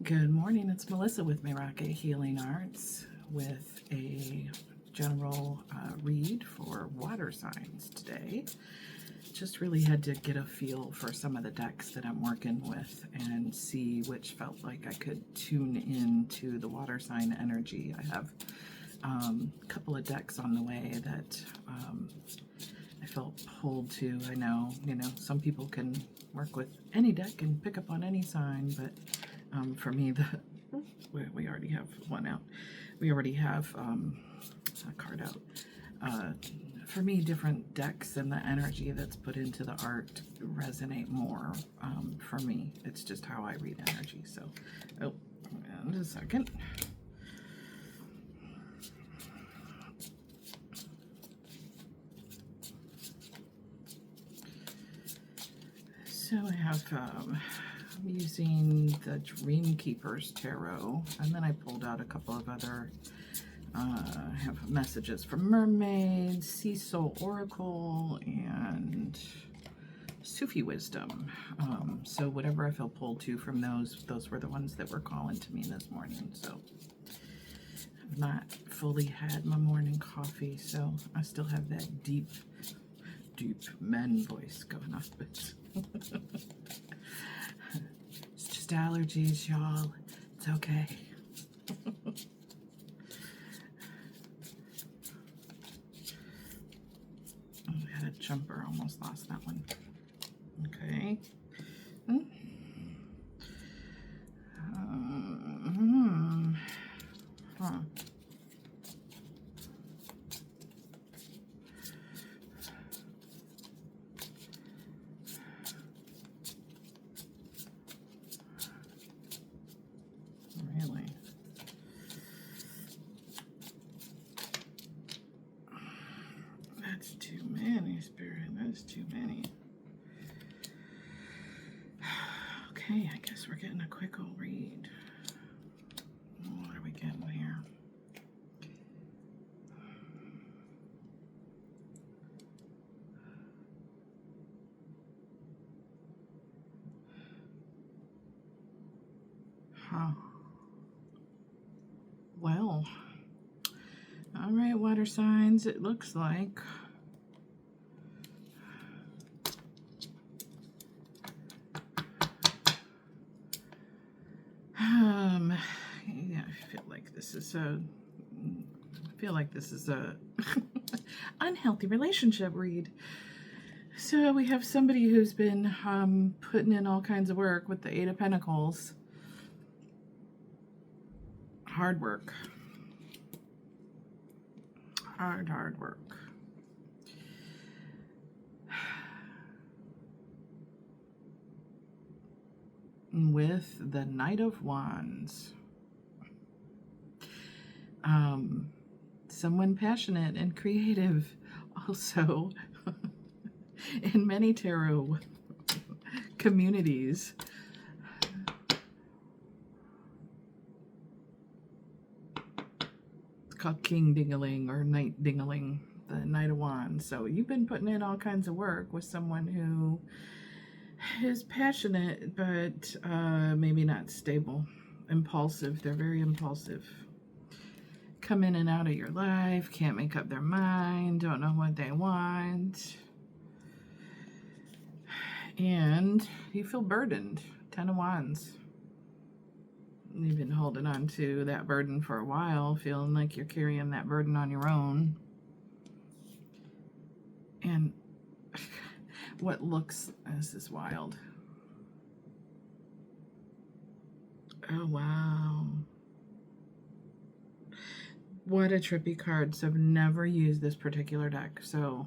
Good morning, it's Melissa with Meraki Healing Arts with a general read for water signs today. Just really had to get a feel for some of the decks that I'm working with and see which felt like I could tune in to the water sign energy. I have a couple of decks on the way that I felt pulled to. I know, some people can work with any deck and pick up on any sign, but for me, we already have one out. We already have a card out. For me, different decks and the energy that's put into the art resonate more. For me, it's just how I read energy. So, and a second. So I have, I'm using the Dream Keepers Tarot, and then I pulled out a couple of other, I have messages from Mermaids, Sea Soul Oracle, and Sufi Wisdom. So whatever I feel pulled to from those were the ones that were calling to me this morning. So I've not fully had my morning coffee, so I still have that deep men voice going on, but it's just allergies, y'all. It's okay. I had a jumper, almost lost that one. Okay. Huh. Really? That's too many, Spirit. That's too many. Okay, I guess we're getting a quick old read. What are we getting here? Huh. Well, all right, water signs, it looks like. Yeah, I feel like this is a unhealthy relationship read. So we have somebody who's been putting in all kinds of work with the Eight of Pentacles. Hard work. Hard work. With the Knight of Wands. Someone passionate and creative. Also, in many tarot communities, it's called King Dingaling or Knight Dingaling, the Knight of Wands. So you've been putting in all kinds of work with someone who is passionate, but maybe not stable. Impulsive. They're very impulsive. Come in and out of your life, can't make up their mind, don't know what they want. And you feel burdened. 10 of Wands. You've been holding on to that burden for a while, feeling like you're carrying that burden on your own. And what looks, this is wild. Oh, wow. What a trippy card. So I've never used this particular deck. So,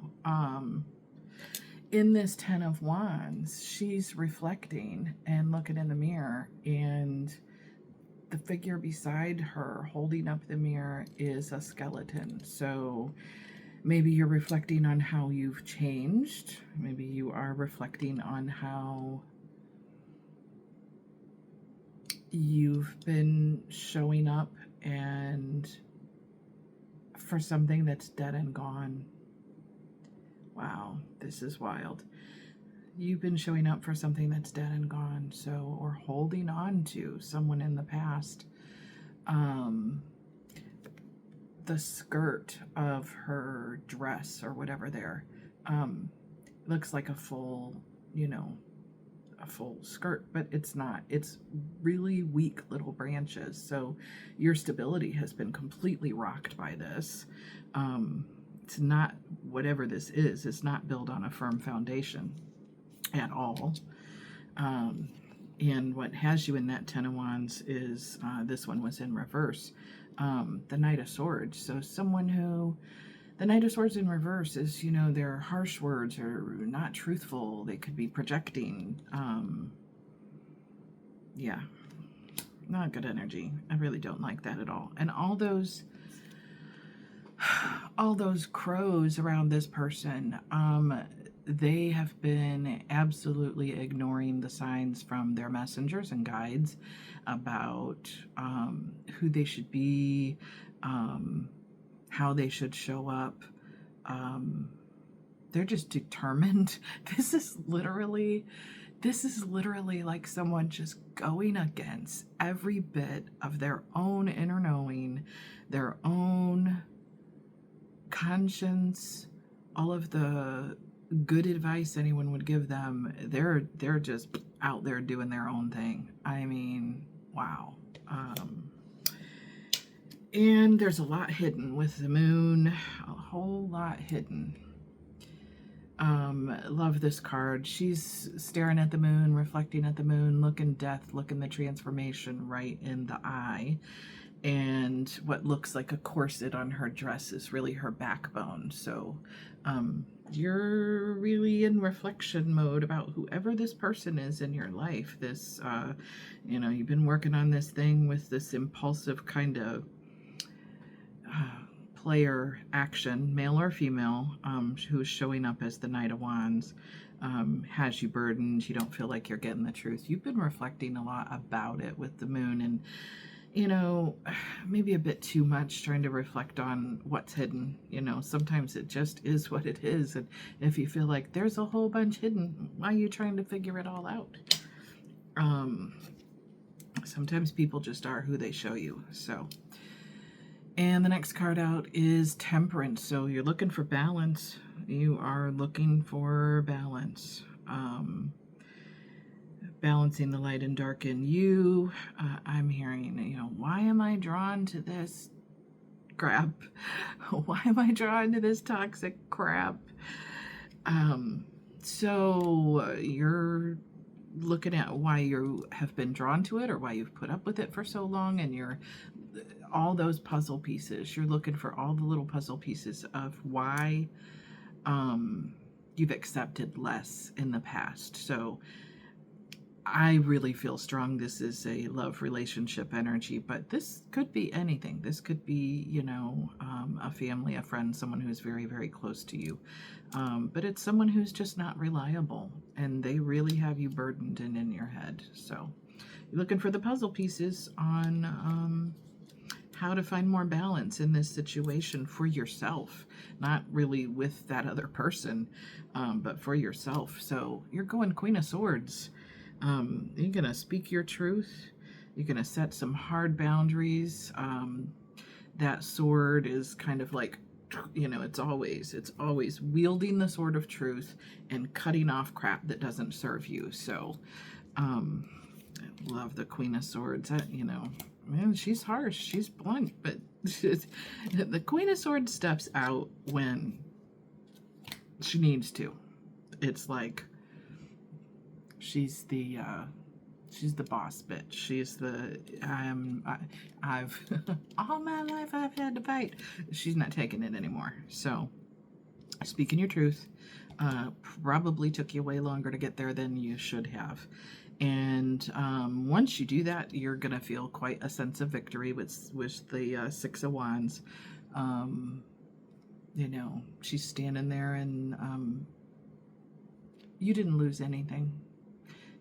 in this 10 of Wands, she's reflecting and looking in the mirror, and the figure beside her holding up the mirror is a skeleton. So maybe you're reflecting on how you've changed. Maybe you are reflecting on how you've been showing up and for something that's dead and gone. Wow, this is wild. You've been showing up for something that's dead and gone, so, or holding on to someone in the past. The skirt of her dress or whatever there looks like a full, a full skirt, but it's not. It's really weak little branches. So your stability has been completely rocked by this. It's not, whatever this is, it's not built on a firm foundation at all. And what has you in that Ten of Wands is, this one was in reverse, the Knight of Swords. So someone who, the Knight of Swords in reverse is, their harsh words are not truthful. They could be projecting. Yeah, not good energy. I really don't like that at all. And all those crows around this person, they have been absolutely ignoring the signs from their messengers and guides about who they should be, how they should show up. They're just determined. This is literally like someone just going against every bit of their own inner knowing, their own conscience, all of the good advice anyone would give them. They're just out there doing their own thing. I mean, wow. And there's a lot hidden with the moon, a whole lot hidden. Love this card. She's staring at the moon, reflecting at the moon, looking death, looking the transformation right in the eye. And what looks like a corset on her dress is really her backbone. So you're really in reflection mode about whoever this person is in your life. This, you've been working on this thing with this impulsive kind of player action, male or female, who's showing up as the Knight of Wands, has you burdened. You don't feel like you're getting the truth. You've been reflecting a lot about it with the moon, and maybe a bit too much trying to reflect on what's hidden. Sometimes it just is what it is. And if you feel like there's a whole bunch hidden, why are you trying to figure it all out? Sometimes people just are who they show you. So, and the next card out is Temperance. So you're looking for balance. You are looking for balance. Balancing the light and dark in you. I'm hearing, why am I drawn to this crap? Why am I drawn to this toxic crap? So you're looking at why you have been drawn to it, or why you've put up with it for so long, and you're all those puzzle pieces. You're looking for all the little puzzle pieces of why you've accepted less in the past. So I really feel strong this is a love relationship energy, but this could be anything. This could be, a family, a friend, someone who's very, very close to you. But it's someone who's just not reliable, and they really have you burdened and in your head. So you're looking for the puzzle pieces on how to find more balance in this situation for yourself, not really with that other person, but for yourself. So you're going Queen of Swords. You're going to speak your truth. You're going to set some hard boundaries. That sword is kind of like, it's always wielding the sword of truth and cutting off crap that doesn't serve you. So, I love the Queen of Swords. Man, she's harsh. She's blunt, but the Queen of Swords steps out when she needs to. It's like, she's the boss bitch. She's the, I've all my life I've had to fight. She's not taking it anymore. So speaking your truth, probably took you way longer to get there than you should have. And once you do that, you're gonna feel quite a sense of victory with the Six of Wands. She's standing there, and you didn't lose anything.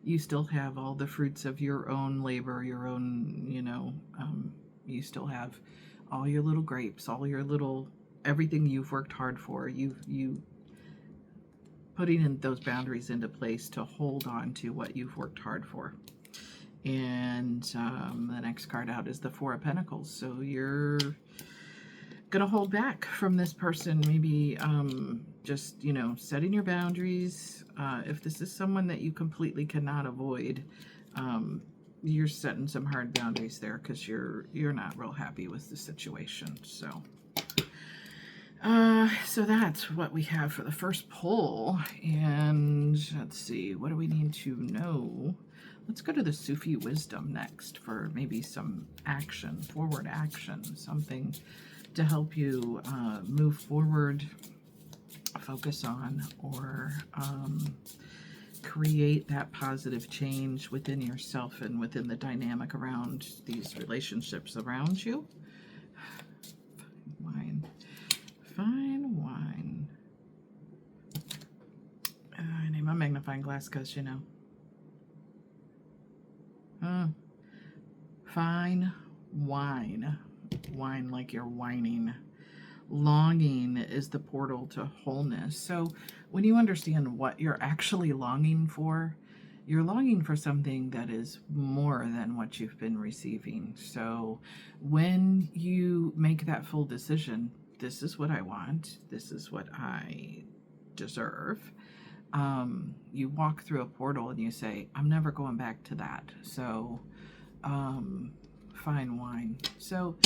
You still have all the fruits of your own labor, your own, you still have all your little grapes, all your little, everything you've worked hard for. You putting in those boundaries into place to hold on to what you've worked hard for. And the next card out is the Four of Pentacles. So you're going to hold back from this person, maybe just, you know, setting your boundaries. If this is someone that you completely cannot avoid, you're setting some hard boundaries there because you're not real happy with the situation. So that's what we have for the first pull. And let's see, what do we need to know? Let's go to the Sufi wisdom next for maybe some action, forward action, something to help you move forward, focus on, or create that positive change within yourself and within the dynamic around these relationships around you. Wine. Fine wine. I need my magnifying glass because, you know. Fine wine. Wine like you're whining. Longing is the portal to wholeness. So when you understand what you're actually longing for, you're longing for something that is more than what you've been receiving. So when you make that full decision, this is what I want, this is what I deserve, you walk through a portal and you say, I'm never going back to that. So fine wine. So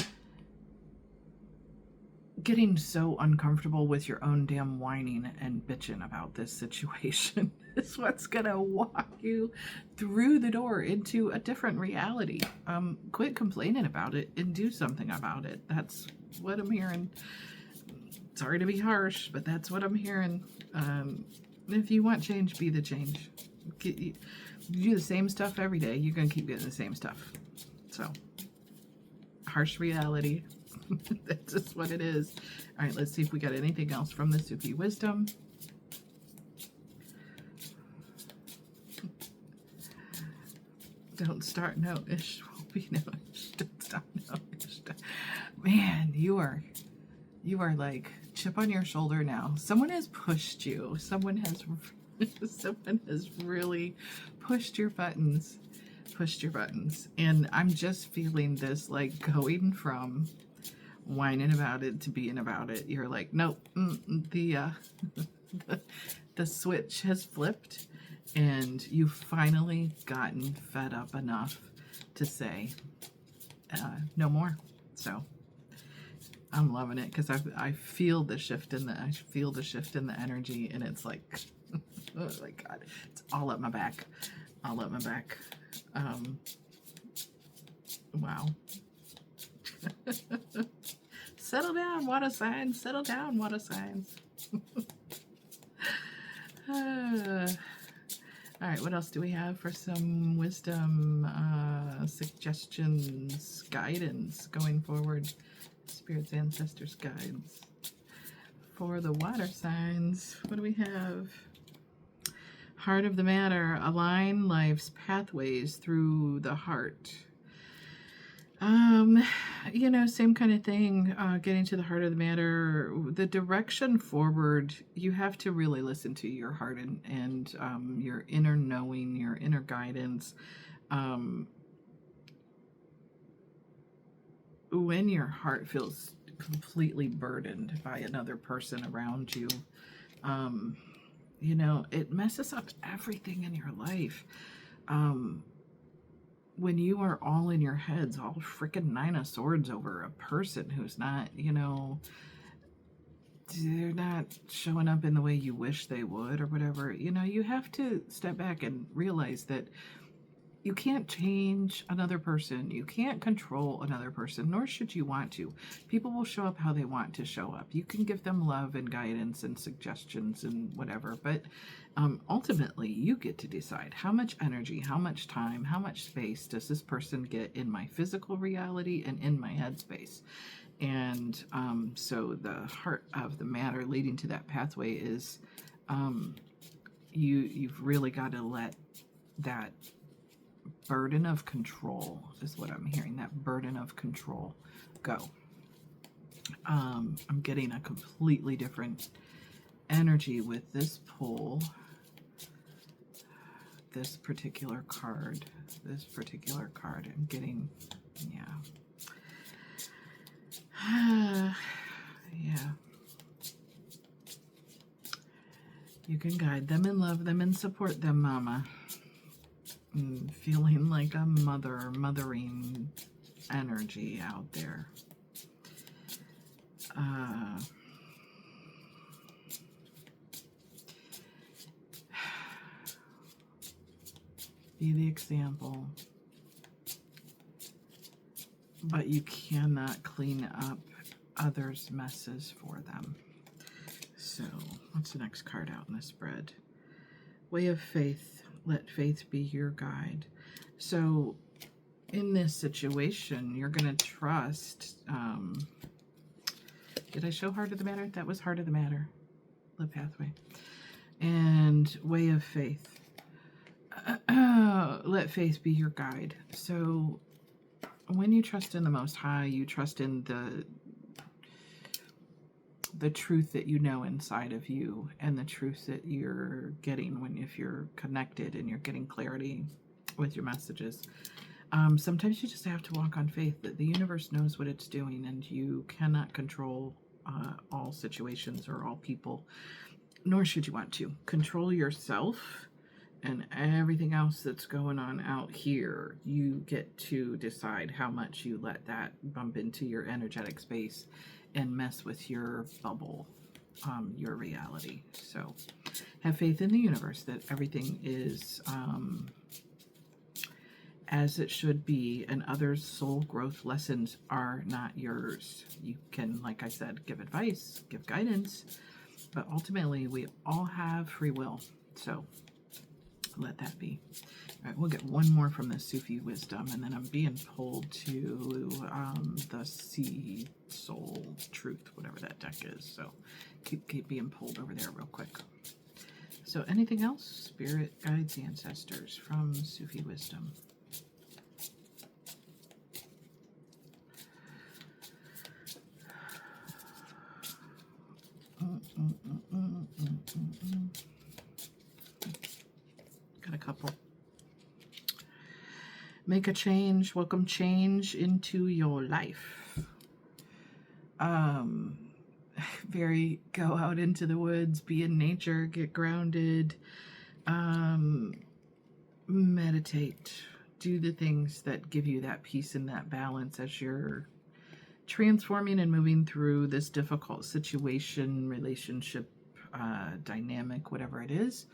getting so uncomfortable with your own damn whining and bitching about this situation is what's gonna walk you through the door into a different reality. Quit complaining about it and do something about it. That's what I'm hearing. Sorry to be harsh, but that's what I'm hearing. If you want change, be the change. You do the same stuff every day, you're gonna keep getting the same stuff. So, harsh reality. That's just what it is. All right, let's see if we got anything else from the Sufi wisdom. Don't start no ish, won't be no ish. Don't stop no ish. Man, you are like chip on your shoulder now. Someone has pushed you. Someone has really pushed your buttons. And I'm just feeling this like going from whining about it to being about it. You're like, nope, the switch has flipped, and you've finally gotten fed up enough to say no more. So I'm loving it because I feel the shift in the energy, and it's like oh my God, it's all up my back, wow. Settle down, water signs. Settle down, water signs. All right, what else do we have for some wisdom, suggestions, guidance going forward? Spirits, ancestors, guides. For the water signs, what do we have? Heart of the matter, align life's pathways through the heart. You know, same kind of thing, getting to the heart of the matter, the direction forward. You have to really listen to your heart and your inner knowing, your inner guidance. When your heart feels completely burdened by another person around you, you know, it messes up everything in your life. When you are all in your heads, all freaking 9 of Swords over a person who's not, you know, they're not showing up in the way you wish they would or whatever, you know, you have to step back and realize that you can't change another person. You can't control another person, nor should you want to. People will show up how they want to show up. You can give them love and guidance and suggestions and whatever, but ultimately you get to decide how much energy, how much time, how much space does this person get in my physical reality and in my headspace. And so the heart of the matter leading to that pathway is you've really got to let that burden of control, is what I'm hearing, that burden of control go. I'm getting a completely different energy with this pull, this particular card, I'm getting, yeah. Yeah. You can guide them and love them and support them, Mama. Feeling like a mothering energy out there. Be the example. But you cannot clean up others' messes for them. So, what's the next card out in the spread? Way of faith. Let faith be your guide. So, in this situation, you're going to trust. Did I show Heart of the Matter? That was Heart of the Matter. Live Pathway. And Way of Faith. Let faith be your guide. So, when you trust in the Most High, you trust in the truth that you know inside of you, and the truth that you're getting if you're connected and you're getting clarity with your messages. Sometimes you just have to walk on faith that the universe knows what it's doing, and you cannot control all situations or all people, nor should you want to. Control yourself, and everything else that's going on out here, you get to decide how much you let that bump into your energetic space and mess with your bubble, your reality. So have faith in the universe that everything is as it should be, and others' soul growth lessons are not yours. You can, like I said, give advice, give guidance, but ultimately we all have free will. So let that be. All right, we'll get one more from the Sufi wisdom, and then I'm being pulled to the Sea Soul Truth, whatever that deck is. So keep being pulled over there real quick. So anything else? Spirit guides, ancestors from Sufi wisdom. Got a couple. Make a change. Welcome change into your life. Go out into the woods, be in nature, get grounded, meditate, do the things that give you that peace and that balance as you're transforming and moving through this difficult situation, relationship, dynamic, whatever it is.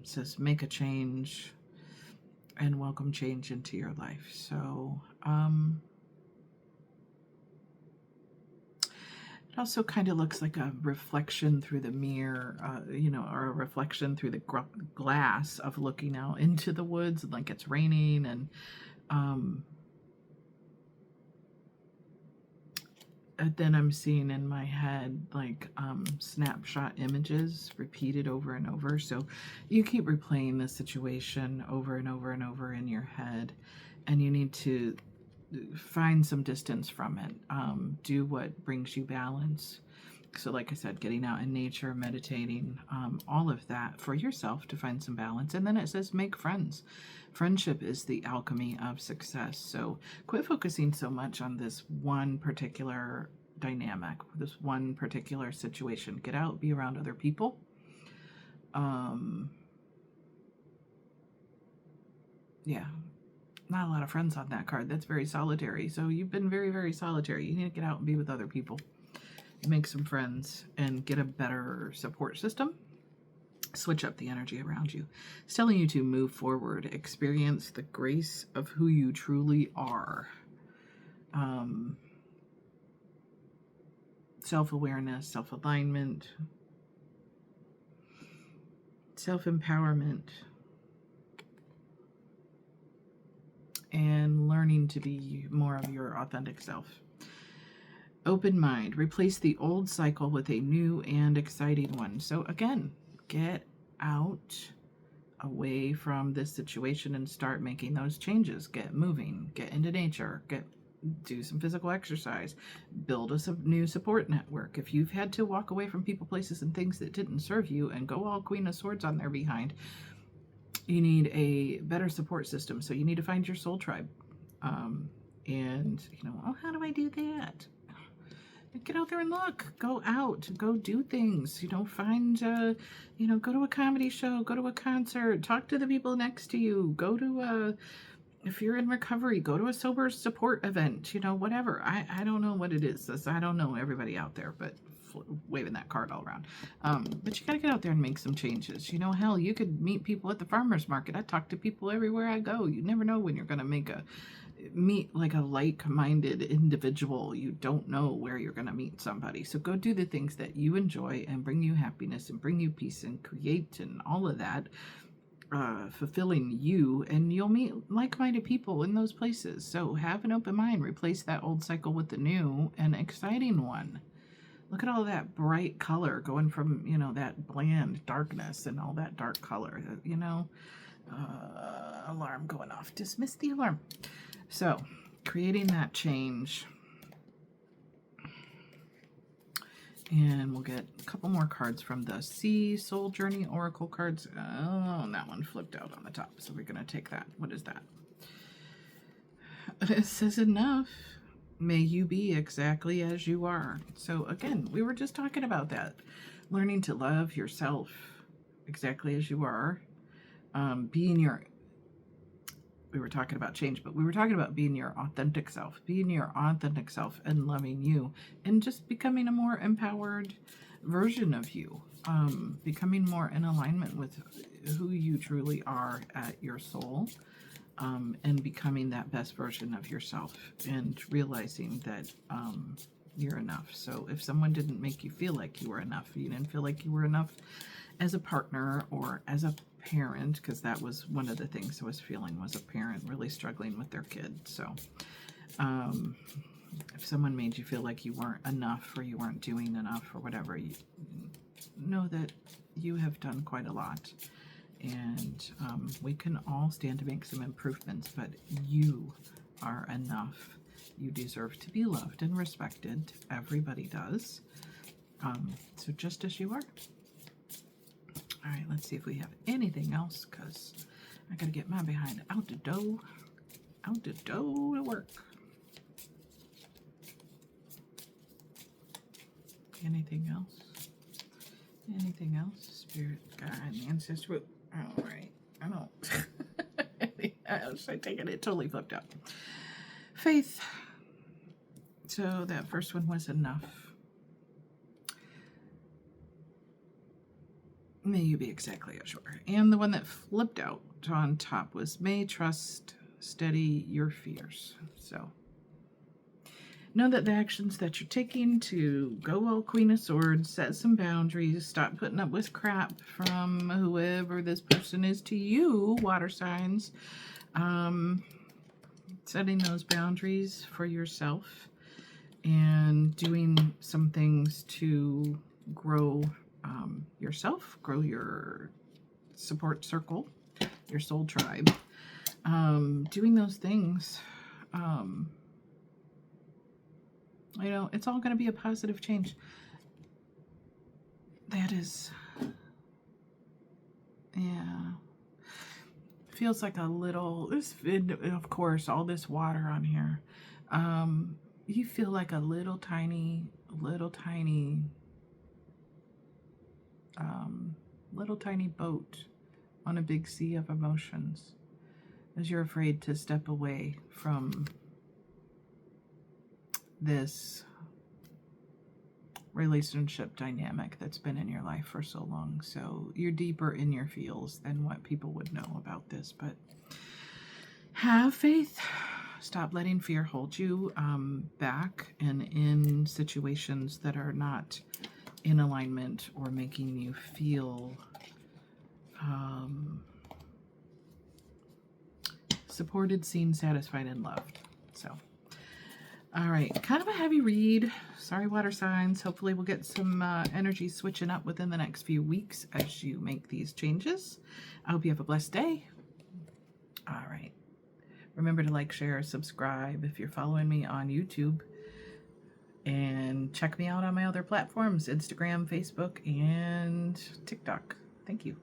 Says make a change and welcome change into your life. So it also kind of looks like a reflection through the mirror, or a reflection through the glass of looking out into the woods, like it's raining, and then I'm seeing in my head like snapshot images repeated over and over. So you keep replaying the situation over and over and over in your head, and you need to find some distance from it. Do what brings you balance. So like I said, getting out in nature, meditating, all of that for yourself to find some balance. And then it says make friends. Friendship is the alchemy of success. So quit focusing so much on this one particular dynamic, this one particular situation. Get out, be around other people. Yeah. Not a lot of friends on that card. That's very solitary. So you've been very, very solitary. You need to get out and be with other people. Make some friends and get a better support system. Switch up the energy around you. It's telling you to move forward. Experience the grace of who you truly are. Self-awareness, self-alignment, self-empowerment, and learning to be more of your authentic self. Open mind. Replace the old cycle with a new and exciting one. So again, get out away from this situation and start making those changes. Get moving. Get into nature. Get do some physical exercise, build a new support network. If you've had to walk away from people, places, and things that didn't serve you and go all Queen of Swords on their behind, you need a better support system. So you need to find your soul tribe. And, oh, how do I do that? Get out there and look. Go out. Go do things. Find, go to a comedy show. Go to a concert. Talk to the people next to you. Go to if you're in recovery, go to a sober support event. Whatever. I don't know what it is. I don't know everybody out there, but waving that card all around. But you got to get out there and make some changes. Hell, you could meet people at the farmer's market. I talk to people everywhere I go. You never know when you're going to meet like a like-minded individual. You don't know where you're going to meet somebody. So go do the things that you enjoy and bring you happiness and bring you peace and create and all of that, fulfilling you, and you'll meet like-minded people in those places. So have an open mind. Replace that old cycle with the new and exciting one. Look at all that bright color going from, that bland darkness and all that dark color, alarm going off. Dismiss the alarm. So, creating that change. And we'll get a couple more cards from the Sea Soul Journey Oracle cards. Oh, that one flipped out on the top. So we're going to take that. What is that? It says enough. May you be exactly as you are. So again, we were just talking about that. Learning to love yourself exactly as you are. We were talking about change, but we were talking about being your authentic self, and loving you, and just becoming a more empowered version of you, becoming more in alignment with who you truly are at your soul, and becoming that best version of yourself, and realizing that you're enough. So if someone didn't make you feel like you were enough, you didn't feel like you were enough as a partner or as a parent, because that was one of the things I was feeling, was a parent really struggling with their kid. So if someone made you feel like you weren't enough or you weren't doing enough or whatever, you know that you have done quite a lot, and we can all stand to make some improvements, but you are enough. You deserve to be loved and respected. Everybody does. So just as you are. All right, let's see if we have anything else, because I got to get my behind out the door to work. Anything else? Anything else? Spirit, God, ancestor. All right, I don't. Anything else? I take it. It totally flipped out. Faith. So that first one was enough. May you be exactly as you are. And the one that flipped out on top was may trust steady your fears. So know that the actions that you're taking to go all Queen of Swords, set some boundaries, stop putting up with crap from whoever this person is to you, water signs, setting those boundaries for yourself and doing some things to grow yourself, grow your support circle, your soul tribe, doing those things, it's all going to be a positive change. That is, yeah, feels like a little, of course, all this water on here, you feel like a little tiny boat on a big sea of emotions, as you're afraid to step away from this relationship dynamic that's been in your life for so long. So you're deeper in your feels than what people would know about this, but have faith. Stop letting fear hold you back and in situations that are not in alignment or making you feel supported, seen, satisfied, and loved. So, all right, kind of a heavy read. Sorry, water signs. Hopefully we'll get some energy switching up within the next few weeks as you make these changes. I hope you have a blessed day. All right. Remember to like, share, subscribe if you're following me on YouTube. And check me out on my other platforms, Instagram, Facebook, and TikTok. Thank you.